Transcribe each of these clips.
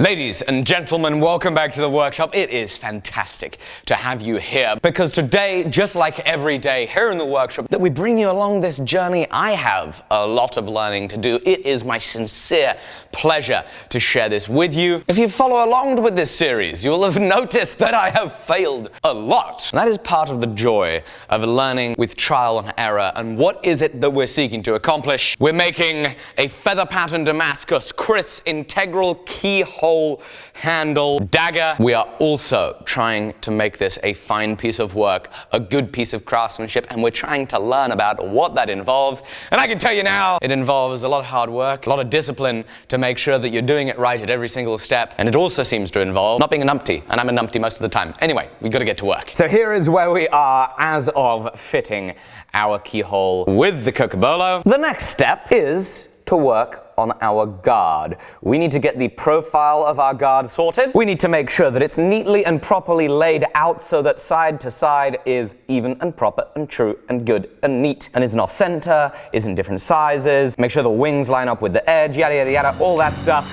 Ladies and gentlemen, welcome back to the workshop. It is fantastic to have you here because today, just like every day here in the workshop, that we bring you along this journey. I have a lot of learning to do. It is my sincere pleasure to share this with you. If you follow along with this series, you will have noticed that I have failed a lot. And that is part of the joy of learning with trial and error. And what is it that we're seeking to accomplish? We're making a feather pattern Damascus KRIS integral keyhole handle dagger. We are also trying to make this a fine piece of work, a good piece of craftsmanship, and we're trying to learn about what that involves. And I can tell you now, it involves a lot of hard work, a lot of discipline to make sure that you're doing it right at every single step. And it also seems to involve not being a numpty, and I'm a numpty most of the time. Anyway, we've got to get to work. So here is where we are as of fitting our keyhole with the Cocobolo. The next step is to work on our guard. We need to get the profile of our guard sorted. We need to make sure that it's neatly and properly laid out so that side to side is even and proper and true and good and neat and isn't off center, is in different sizes. Make sure the wings line up with the edge, yada yada yada, all that stuff.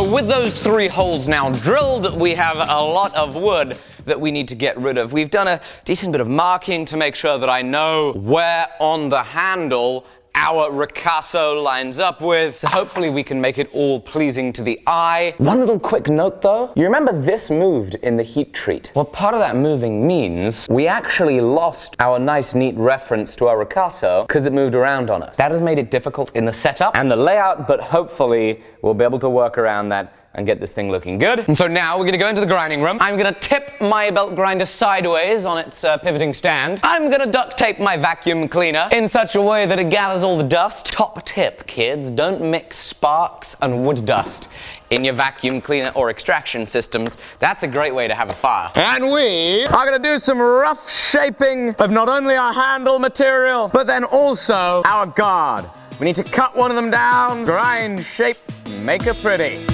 With those 3 holes now drilled, we have a lot of wood that we need to get rid of. We've done a decent bit of marking to make sure that I know where on the handle our ricasso lines up with, so hopefully we can make it all pleasing to the eye. One little quick note though, you remember this moved in the heat treat. Well, part of that moving means we actually lost our nice neat reference to our ricasso because it moved around on us. That has made it difficult in the setup and the layout, but hopefully we'll be able to work around that and get this thing looking good. And so now we're gonna go into the grinding room. I'm gonna tip my belt grinder sideways on its pivoting stand. I'm gonna duct tape my vacuum cleaner in such a way that it gathers all the dust. Top tip, kids, don't mix sparks and wood dust in your vacuum cleaner or extraction systems. That's a great way to have a fire. And we are gonna do some rough shaping of not only our handle material, but then also our guard. We need to cut one of them down, grind, shape, make it pretty.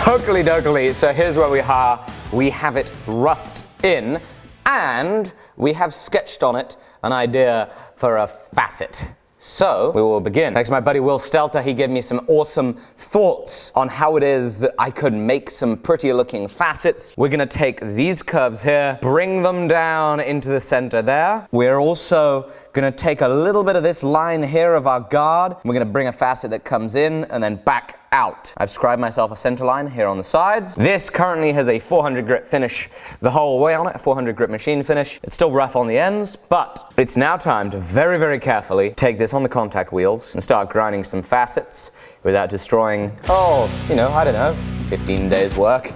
Oakley dokley, so here's where we are. We have it roughed in, and we have sketched on it an idea for a facet. So, we will begin. Thanks to my buddy Will Stelter, he gave me some awesome thoughts on how it is that I could make some prettier looking facets. We're gonna take these curves here, bring them down into the center there. We're also gonna take a little bit of this line here of our guard. We're gonna bring a facet that comes in and then back out. I've scribed myself a center line here on the sides. This currently has a 400 grit finish the whole way on it, a 400 grit machine finish. It's still rough on the ends, but it's now time to very, very carefully take this on the contact wheels and start grinding some facets without destroying, I don't know, 15 days work.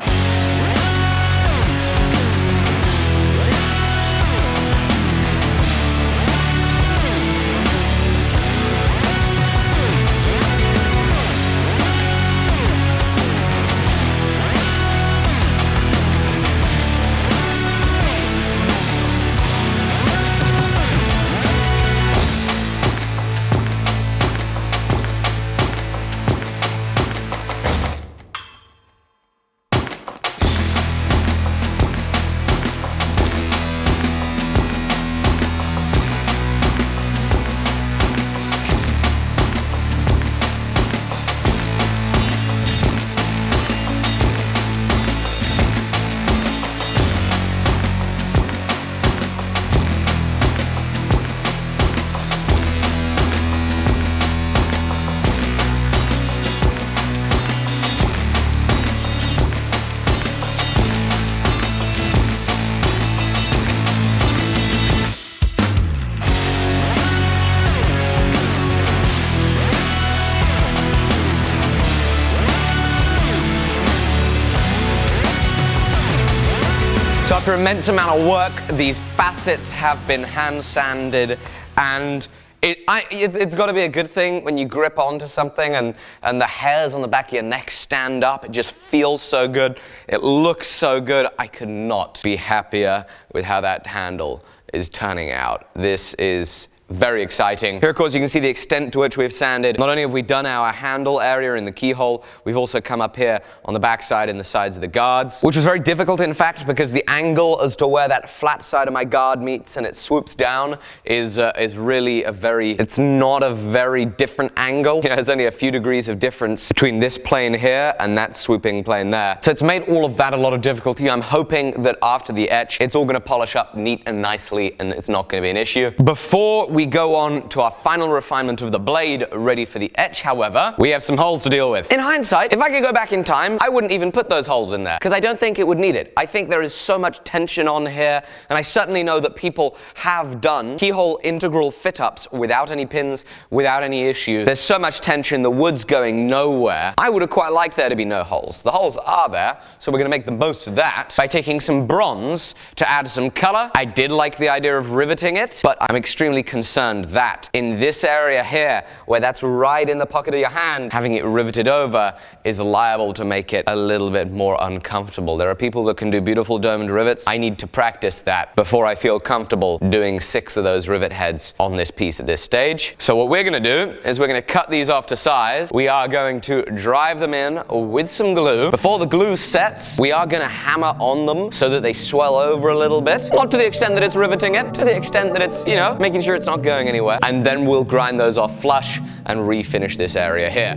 So after an immense amount of work, these facets have been hand sanded, and it's got to be a good thing when you grip onto something and the hairs on the back of your neck stand up. It just feels so good. It looks so good. I could not be happier with how that handle is turning out. This is very exciting. Here, of course, you can see the extent to which we've sanded. Not only have we done our handle area in the keyhole, we've also come up here on the backside and the sides of the guards, which was very difficult, in fact, because the angle as to where that flat side of my guard meets and it swoops down is really it's not a very different angle. There's only a few degrees of difference between this plane here and that swooping plane there. So it's made all of that a lot of difficulty. I'm hoping that after the etch, it's all going to polish up neat and nicely and it's not going to be an issue. Before we go on to our final refinement of the blade ready for the etch, however, we have some holes to deal with. In hindsight, if I could go back in time, I wouldn't even put those holes in there because I don't think it would need it. I think there is so much tension on here, and I certainly know that people have done keyhole integral fit-ups without any pins, without any issue. There's so much tension, the wood's going nowhere. I would have quite liked there to be no holes. The holes are there, so we're going to make the most of that by taking some bronze to add some color. I did like the idea of riveting it, but I'm extremely concerned that in this area here, where that's right in the pocket of your hand, having it riveted over is liable to make it a little bit more uncomfortable. There are people that can do beautiful domed rivets. I need to practice that before I feel comfortable doing 6 of those rivet heads on this piece at this stage. So what we're going to do is we're going to cut these off to size. We are going to drive them in with some glue. Before the glue sets, we are going to hammer on them so that they swell over a little bit. Not to the extent that it's riveting it, to the extent that it's, making sure it's not going anywhere. And then we'll grind those off flush and refinish this area here.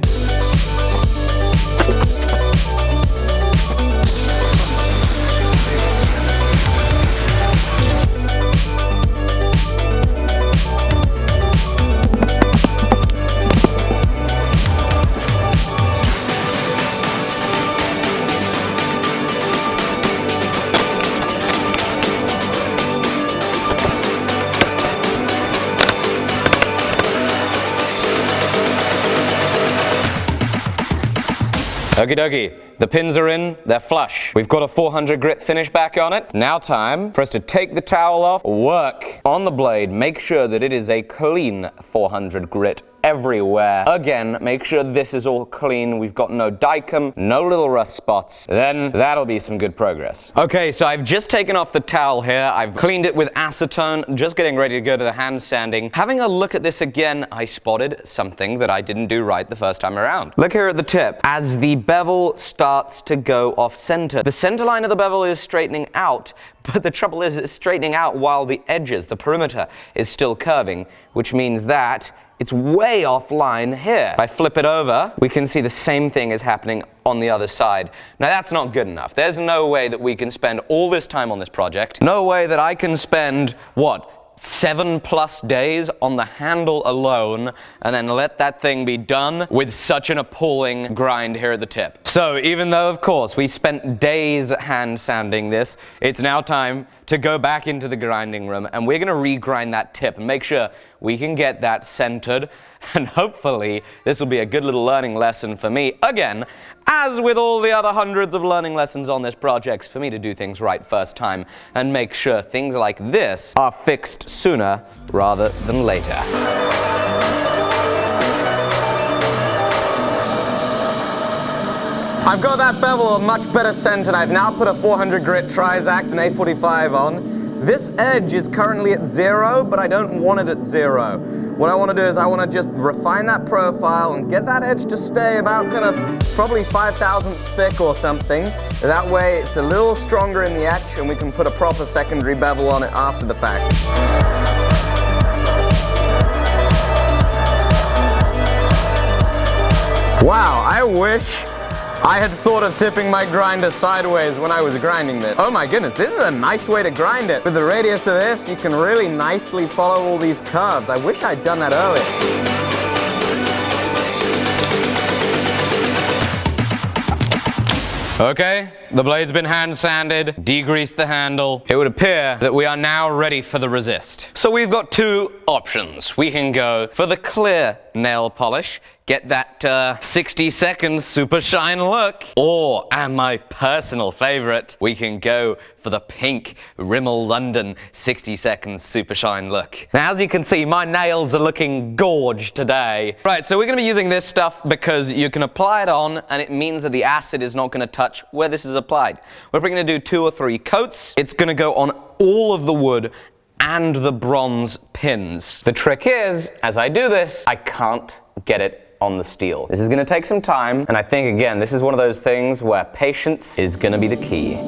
Okie dokie, the pins are in, they're flush. We've got a 400 grit finish back on it. Now time for us to take the towel off, work on the blade, make sure that it is a clean 400 grit everywhere. Again, make sure this is all clean. We've got no dicum, no little rust spots. Then that'll be some good progress. Okay, so I've just taken off the towel here. I've cleaned it with acetone, just getting ready to go to the hand sanding. Having a look at this again, I spotted something that I didn't do right the first time around. Look here at the tip. As the bevel starts to go off center, the center line of the bevel is straightening out, but the trouble is it's straightening out while the edges, the perimeter, is still curving, which means that it's way offline here. If I flip it over, we can see the same thing is happening on the other side. Now that's not good enough. There's no way that we can spend all this time on this project. No way that I can spend, 7+ days on the handle alone, and then let that thing be done with such an appalling grind here at the tip. So even though, of course, we spent days hand sanding this, it's now time to go back into the grinding room, and we're gonna regrind that tip and make sure we can get that centered, and hopefully this will be a good little learning lesson for me, again, as with all the other hundreds of learning lessons on this project, for me to do things right first time and make sure things like this are fixed sooner rather than later. I've got that bevel much better centered. I've now put a 400 grit Trizact and A45 on. This edge is currently at 0, but I don't want it at 0. What I want to do is I want to just refine that profile and get that edge to stay about kind of probably 5/1000 thick or something. That way it's a little stronger in the etch and we can put a proper secondary bevel on it after the fact. Wow, I wish I had thought of tipping my grinder sideways when I was grinding this. Oh my goodness, this is a nice way to grind it. With the radius of this, you can really nicely follow all these curves. I wish I'd done that earlier. Okay, the blade's been hand sanded, degreased the handle. It would appear that we are now ready for the resist. So we've got two options. We can go for the clear nail polish, get that 60 seconds super shine look, or, and my personal favorite, we can go for the pink Rimmel London 60 seconds super shine look. Now, as you can see, my nails are looking gorge today. Right, so we're gonna be using this stuff because you can apply it on and it means that the acid is not gonna touch where this is applied. We're probably gonna do 2 or 3 coats. It's gonna go on all of the wood and the bronze pins. The trick is, as I do this, I can't get it on the steel. This is gonna take some time, and I think, again, this is one of those things where patience is gonna be the key.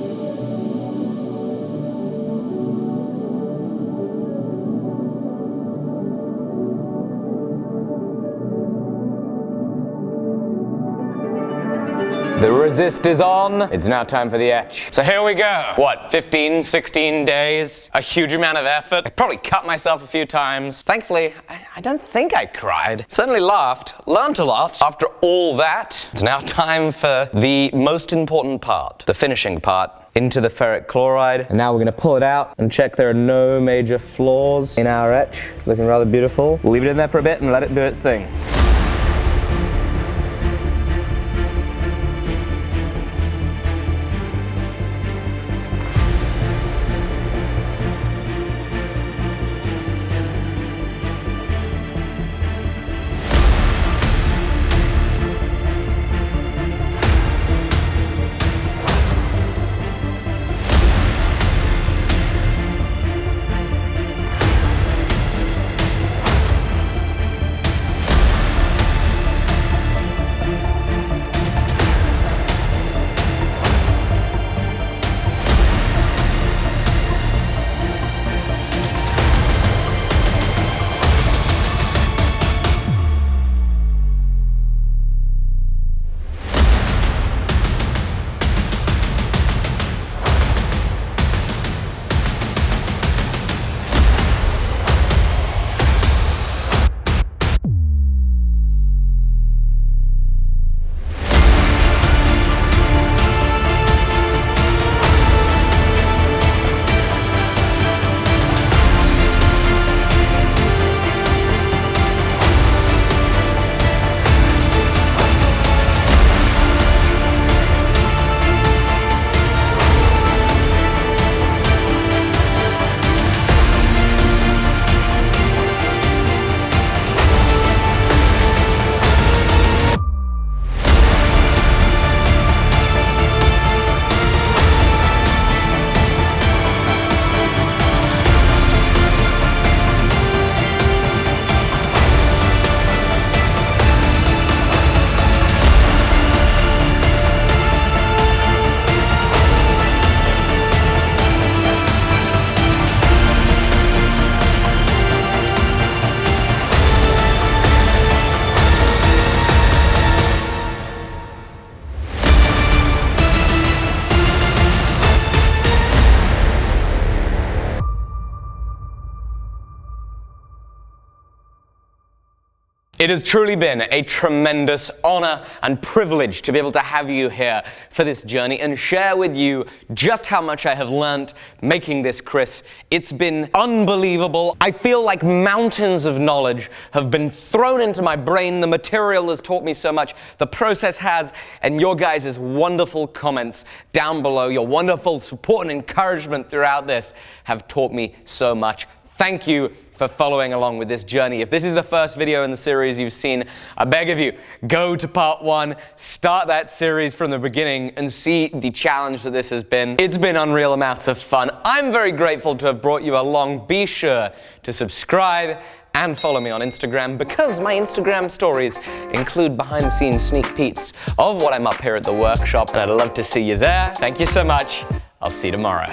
The resist is on. It's now time for the etch. So here we go. What, 15, 16 days? A huge amount of effort. I probably cut myself a few times. Thankfully, I don't think I cried. Certainly laughed, learned a lot. After all that, it's now time for the most important part, the finishing part. Into the ferric chloride. And now we're gonna pull it out and check there are no major flaws in our etch. Looking rather beautiful. We'll leave it in there for a bit and let it do its thing. It has truly been a tremendous honor and privilege to be able to have you here for this journey and share with you just how much I have learnt making this KRIS. It's been unbelievable. I feel like mountains of knowledge have been thrown into my brain. The material has taught me so much. The process has, and your guys' wonderful comments down below, your wonderful support and encouragement throughout this have taught me so much. Thank you for following along with this journey. If this is the first video in the series you've seen, I beg of you, go to part 1, start that series from the beginning and see the challenge that this has been. It's been unreal amounts of fun. I'm very grateful to have brought you along. Be sure to subscribe and follow me on Instagram, because my Instagram stories include behind-the-scenes sneak peeks of what I'm up here at the workshop, and I'd love to see you there. Thank you so much. I'll see you tomorrow.